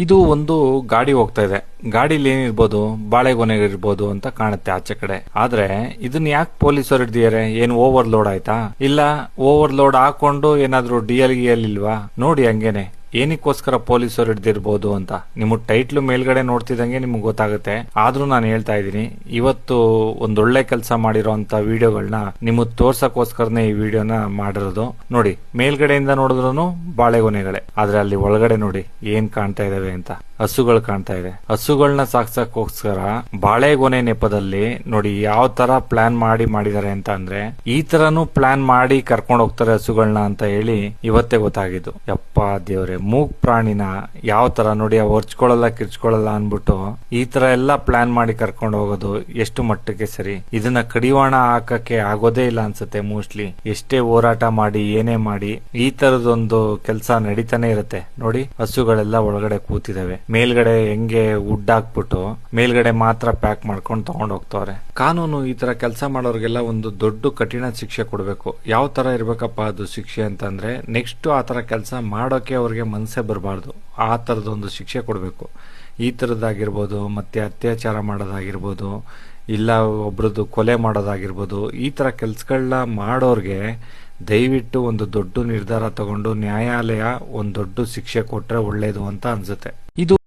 ಇದು ಒಂದು ಗಾಡಿ ಹೋಗ್ತಾ ಇದೆ. ಗಾಡಿಲಿ ಏನಿರ್ಬೋದು, ಬಾಳೆಗೊನೆ ಅಂತ ಕಾಣುತ್ತೆ ಆಚೆ ಕಡೆ. ಆದ್ರೆ ಇದನ್ನ ಯಾಕೆ ಪೊಲೀಸರು ಹಿಡ್ದಿದ್ದಾರೆ? ಏನ್ ಓವರ್ಲೋಡ್ ಆಯ್ತಾ? ಇಲ್ಲ ಓವರ್ಲೋಡ್ ಹಾಕೊಂಡು ಏನಾದ್ರೂ ಡಿಎಲ್ ಇಲ್ವಾ? ನೋಡಿ ಹಂಗೇನೆ ಏನಕ್ಕೋಸ್ಕರ ಪೊಲೀಸರು ಹಿಡ್ದಿರ್ಬೋದು ಅಂತ ನಿಮಗ್ ಟೈಟ್ಲು ಮೇಲ್ಗಡೆ ನೋಡ್ತಿದಂಗೆ ನಿಮ್ಗೆ ಗೊತ್ತಾಗುತ್ತೆ. ಆದ್ರೂ ನಾನು ಹೇಳ್ತಾ ಇದ್ದೀನಿ, ಇವತ್ತು ಒಂದೊಳ್ಳೆ ಕೆಲಸ ಮಾಡಿರೋಂತ ವಿಡಿಯೋಗಳನ್ನ ನಿಮಗ್ ತೋರ್ಸಕ್ಕೋಸ್ಕರನೇ ಈ ವಿಡಿಯೋನ ಮಾಡಿರೋದು. ನೋಡಿ, ಮೇಲ್ಗಡೆಯಿಂದ ನೋಡಿದ್ರು ಬಾಳೆಗೊನೆಗಳೇ, ಆದ್ರೆ ಅಲ್ಲಿ ಒಳಗಡೆ ನೋಡಿ ಏನ್ ಕಾಣ್ತಾ ಇದಾವೆ ಅಂತ. ಹಸುಗಳು ಕಾಣ್ತಾ ಇದೆ. ಹಸುಗಳನ್ನ ಸಾಕ್ಸಕ್ಕೋಸ್ಕರ ಬಾಳೆಗೊನೆ ನೆಪದಲ್ಲಿ ನೋಡಿ ಯಾವ ತರ ಪ್ಲಾನ್ ಮಾಡಿದ್ದಾರೆ ಅಂತ ಅಂದ್ರೆ, ಈ ತರನು ಪ್ಲಾನ್ ಮಾಡಿ ಕರ್ಕೊಂಡು ಹೋಗ್ತಾರೆ ಹಸುಗಳನ್ನ ಅಂತ ಹೇಳಿ ಇವತ್ತೇ ಗೊತ್ತಾಗಿದ್ದು. ಯಪ್ಪ ದೇವ್ರೆ, ಮೂಗ್ ಪ್ರಾಣಿನ ಯಾವ ತರ ನೋಡಿ ಹೊರ್ಚ್ಕೊಳ್ಳಲ್ಲ ಕಿರ್ಚ್ಕೊಳ್ಳಲ್ಲ ಅನ್ಬಿಟ್ಟು ಈ ತರ ಎಲ್ಲ ಪ್ಲಾನ್ ಮಾಡಿ ಕರ್ಕೊಂಡು ಹೋಗೋದು ಎಷ್ಟು ಮಟ್ಟಕ್ಕೆ ಸರಿ? ಇದನ್ನ ಕಡಿವಾಣ ಹಾಕಕ್ಕೆ ಆಗೋದೇ ಇಲ್ಲ ಅನ್ಸುತ್ತೆ ಮೋಸ್ಟ್ಲಿ. ಎಷ್ಟೇ ಹೋರಾಟ ಮಾಡಿ ಏನೇ ಮಾಡಿ ಈ ತರದೊಂದು ಕೆಲಸ ನಡೀತಾನೆ ಇರುತ್ತೆ. ನೋಡಿ, ಹಸುಗಳೆಲ್ಲ ಒಳಗಡೆ ಕೂತಿದಾವೆ. ಮೇಲ್ಗಡೆ ಹೆಂಗೆ ವುಡ್ ಹಾಕ್ಬಿಟ್ಟು ಮೇಲ್ಗಡೆ ಮಾತ್ರ ಪ್ಯಾಕ್ ಮಾಡ್ಕೊಂಡು ತಗೊಂಡ್ ಹೋಗ್ತವ್ರೆ. ಕಾನೂನು ಈ ತರ ಕೆಲಸ ಮಾಡೋರ್ಗೆಲ್ಲ ಒಂದು ದೊಡ್ಡ ಕಠಿಣ ಶಿಕ್ಷೆ ಕೊಡ್ಬೇಕು. ಯಾವ ತರ ಇರ್ಬೇಕಪ್ಪ ಅದು ಶಿಕ್ಷೆ ಅಂತಂದ್ರೆ, ನೆಕ್ಸ್ಟ್ ಆ ತರ ಕೆಲಸ ಮಾಡೋಕೆ ಅವ್ರಿಗೆ ಮನಸ್ಸೇ ಬರಬಾರ್ದು. ಆ ತರದೊಂದು ಶಿಕ್ಷೆ ಕೊಡ್ಬೇಕು. ಈ ತರದಾಗಿರ್ಬೋದು, ಮತ್ತೆ ಅತ್ಯಾಚಾರ ಮಾಡೋದಾಗಿರ್ಬೋದು, ಇಲ್ಲ ಒಬ್ರದ್ದು ಕೊಲೆ ಮಾಡೋದಾಗಿರ್ಬೋದು, ಈ ತರ ಕೆಲ್ಸಗಳನ್ನ ಮಾಡೋರ್ಗೆ ದಯವಿಟ್ಟು ಒಂದು ದೊಡ್ಡ ನಿರ್ಧಾರ ತಗೊಂಡು ನ್ಯಾಯಾಲಯ ಒಂದು ದೊಡ್ಡ ಶಿಕ್ಷೆ ಕೊಟ್ರೆ ಒಳ್ಳೇದು ಅಂತ ಅನ್ಸುತ್ತೆ. ಇದು